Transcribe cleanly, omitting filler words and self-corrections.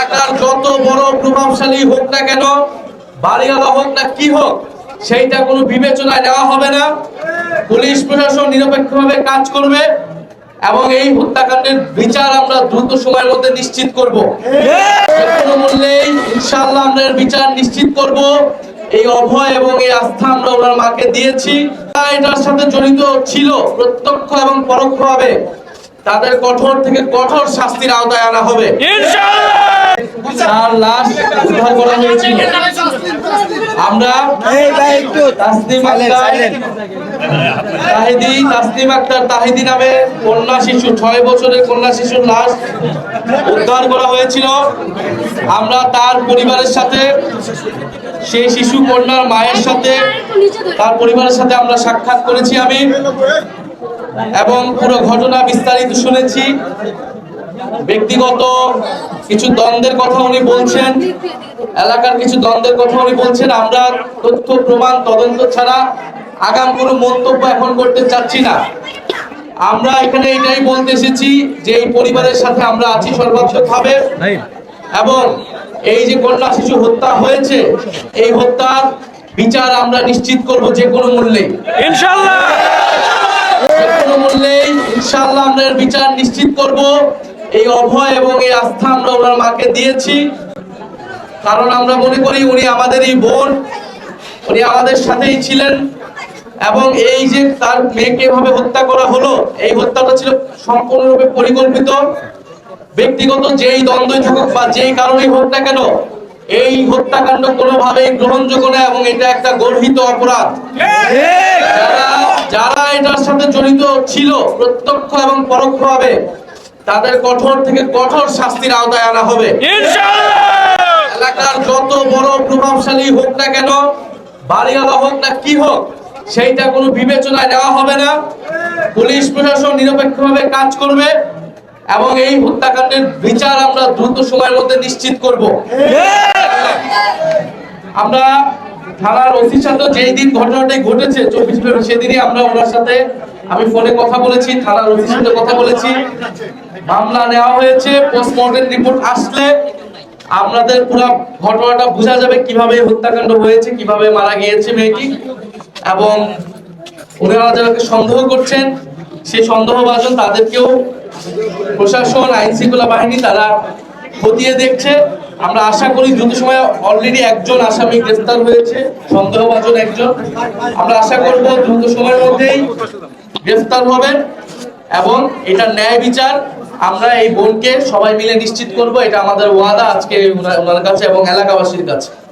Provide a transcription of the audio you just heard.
এলাকার যত বড় প্রভাবশালী হোক না কেন, বাড়িওয়ালা হোক না কি হোক, সেইটা কোনো বিবেচনায় নেওয়া হবে না। পুলিশ প্রশাসন নিরপেক্ষভাবে কাজ করবে এবং এই হত্যাকাণ্ডের বিচার আমরা দ্রুত সময়ের মধ্যে নিশ্চিত করব। কোনো মূল্যেই ইনশাআল্লাহ আমরা এর বিচার নিশ্চিত করব। এই অভয় এবং এই আস্থা আমরা ওনার মাকে দিয়েছি। এটার সাথে জড়িত ছিল প্রত্যক্ষ এবং পরোক্ষভাবে, তাদের কঠোর থেকে কঠোর শাস্তির আওতায় আনা হবে তার লাশ উদ্ধার করা হয়েছিল। আমরা তাসনিম আক্তার তাহিদি নামে কন্যা শিশু, 6 বছরের কন্যা শিশুর লাশ উদ্ধার করা হয়েছিল। আমরা তার পরিবারের সাথে, সেই শিশু কন্যার মায়ের সাথে, তার পরিবারের সাথে আমরা সাক্ষাৎ করেছি আমি, এবং পুরো ঘটনা বিস্তারিত শুনেছি। ব্যক্তিগত কিছু দ্বন্দ্বের কথা উনি বলছেন, এলাকার কিছু দ্বন্দ্বের কথা উনি বলছেন। আমরা তথ্য প্রমাণ তদন্ত ছাড়া আগাম কোনো মন্তব্য এখন করতে চাচ্ছি না। আমরা এখানে এটাই বলতে এসেছি যে এই পরিবারের সাথে আমরা আছি সর্বাত্মকভাবে, এবং এই যে কন্যা শিশু হত্যা হয়েছে, এই হত্যার বিচার আমরা নিশ্চিত করব যে কোনো মূল্যে, ইনশাআল্লাহ। যে কোনো মূল্যেই ইনশাআল্লাহ আমরা এর বিচার নিশ্চিত করব। এই অভয় এবং এই আস্থা আমরা ওনার মাকে দিয়েছি, কারণ আমরা মনে করি উনি আমাদেরই বোন, উনি আমাদের সাথেই ছিলেন। এবং এই যে তার মেয়েকে এভাবে হত্যা করা হলো, এই হত্যাটা ছিল সম্পূর্ণরূপে পরিকল্পিত। ব্যক্তিগত যেই দ্বন্দ্বই থাকুক বা যেই কারণেই হোক না কেন, এই হত্যাকাণ্ড কোনোভাবেই গ্রহণযোগ্য না এবং এটা একটা গর্হিত অপরাধ। যারা এটার সাথে জড়িত ছিল প্রত্যক্ষ এবং পরোক্ষভাবে, তাদের কঠোর থেকে কঠোর শাস্তির আওতায় আনা হবে ইনশাআল্লাহ। এলাকার যত বড় প্রভাবশালী হোক না কেন, বাড়িওয়ালা হোক না কি হোক, সেইটা কোনো বিবেচনায় নেওয়া হবে না। পুলিশ প্রশাসন নিরপেক্ষভাবে কাজ করবে এবং এই হত্যাকাণ্ডের বিচার আমরা দ্রুত সময়ের মধ্যে নিশ্চিত করব। আমরা থানার ওসির সাথে যেই দিন ঘটনাটি ঘটেছে 24 ফেব্রুয়ারি, সেদিনই আমরা ওনার সাথে আমি ফোনে কথা বলেছি, থানার ওসির সাথে কথা বলেছি। মামলা নেওয়া হয়েছে। পোস্টমর্টেম রিপোর্ট আসলে আপনাদের পুরো ঘটনাটা বোঝা যাবে কিভাবে হত্যাকাণ্ড হয়েছে, কিভাবে মারা গিয়েছে মেয়েটি, এবং ওনারা যাদেরকে সন্দেহ করছেন সেই সন্দেহভাজন তাদেরকেও প্রশাসন, আইন শৃঙ্খলা বাহিনী তারা খতিয়ে দেখছে। আমরা আশা করি দ্রুত সময়ে, অলরেডি একজন আসামি গ্রেফতার হয়েছে, সন্দেহভাজন একজন। আমরা আশা করব দ্রুত সময়ের মধ্যেই গ্রেফতার হবেন এবং এটা ন্যায় বিচার আমরা এই বোনকে সবাই মিলে নিশ্চিত করব। এটা আমাদের ওয়াদা আজকে ওনার কাছে এবং এলাকাবাসীর কাছে।